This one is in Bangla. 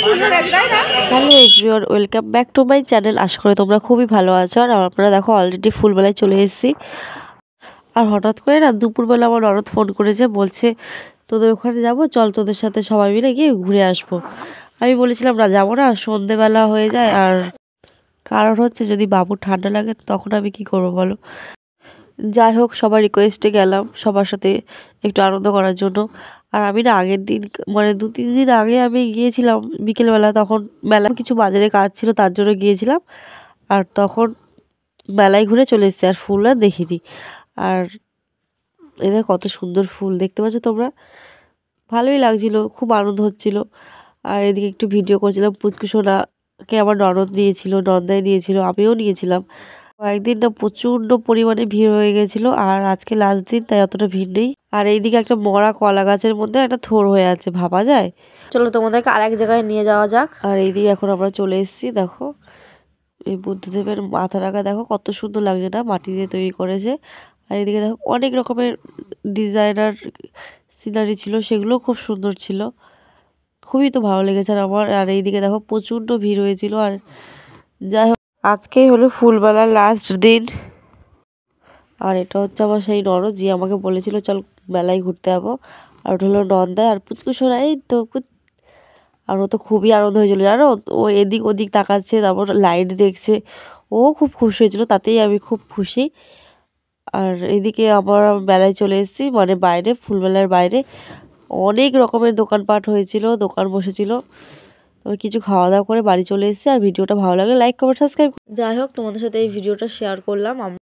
Hello everyone, welcome back to my channel. আশা করি তোমরা খুবই ভালো আছো। আর আপনারা দেখো অলরেডি ফুলবেলায় চলে এসেছি। আর হঠাৎ করে না দুপুরবেলা আমার ননদ ফোন করেছে, বলছে তোদের ওখানে যাবো, চল তোদের সাথে সবাই মিলে গিয়ে ঘুরে আসবো। আমি বলেছিলাম না, যাবো না, সন্ধেবেলা হয়ে যায়। আর কারণ হচ্ছে যদি বাবুর ঠান্ডা লাগে তখন আমি কি করবো বলো। যাই হোক, সবার রিকোয়েস্টে গেলাম সবার সাথে একটু আনন্দ করার জন্য। আর আমি না আগের দিন মানে 2-3 দিন আগে আমি গিয়েছিলাম বিকেলবেলা, তখন মেলা কিছু বাজারে কাজ ছিল তার জন্য গিয়েছিলাম। আর তখন মেলায় ঘুরে চলে এসেছি, আর ফুল আর দেখিনি। আর এদের কত সুন্দর ফুল দেখতে পাচ্ছ তোমরা, ভালোই লাগছিল, খুব আনন্দ হচ্ছিল। আর এদিকে একটু ভিডিও করছিলাম। পুচকু সোনাকে আমার ননদ নিয়েছিল, নন্দাই নিয়েছিল, আমিও নিয়েছিলাম। কয়েকদিন না প্রচণ্ড পরিমাণে ভিড় হয়ে গেছিল, আর আজকে লাস্ট দিন, তাই অতটা ভিড় নেই। আর এইদিকে একটা মরা কলা গাছের মধ্যে একটা থোর হয়ে আছে, ভাবা যায়। চলো তোমাদেরকে আর এক জায়গায় নিয়ে যাওয়া যাক। আর এইদিকে এখন আমরা চলে এসেছি, দেখো এই বুদ্ধদেবের মাথা রাখা, দেখো কত সুন্দর লাগছে না, মাটি দিয়ে তৈরি করেছে। আর এদিকে দেখো অনেক রকমের ডিজাইনার সিনারি ছিল, সেগুলো খুব সুন্দর ছিল, খুবই তো ভালো লেগেছে আর আমার। আর এইদিকে দেখো প্রচণ্ড ভিড় হয়েছিল। আর যাই হোক, আজকেই হলো ফুলবেলার লাস্ট দিন। আর এটা হচ্ছে আমার সেই ননদ, যে আমাকে বলেছিল চল মেলায় ঘুরতে যাবো। আর ওটা হলো নন্দায়। আর পুচকু সোনা এই তো আর ও তো খুবই আনন্দ হয়েছিল জানো, ও এদিক ওদিক তাকাচ্ছে, তারপর লাইট দেখছে, ও খুব খুশি হয়েছিল, তাতেই আমি খুব খুশি। আর এদিকে আমরা মেলায় চলে এসেছি, মানে বাইরে, ফুলমেলার বাইরে অনেক রকমের দোকানপাট হয়েছিল, দোকান বসেছিল। তবে কিছু খাওয়া দাওয়া করে বাড়ি চলে এসেছি। আর ভিডিওটা ভালো লাগলে লাইক কমেন্ট সাবস্ক্রাইব। যাই হোক, তোমাদের সাথে এই ভিডিওটা শেয়ার করলাম।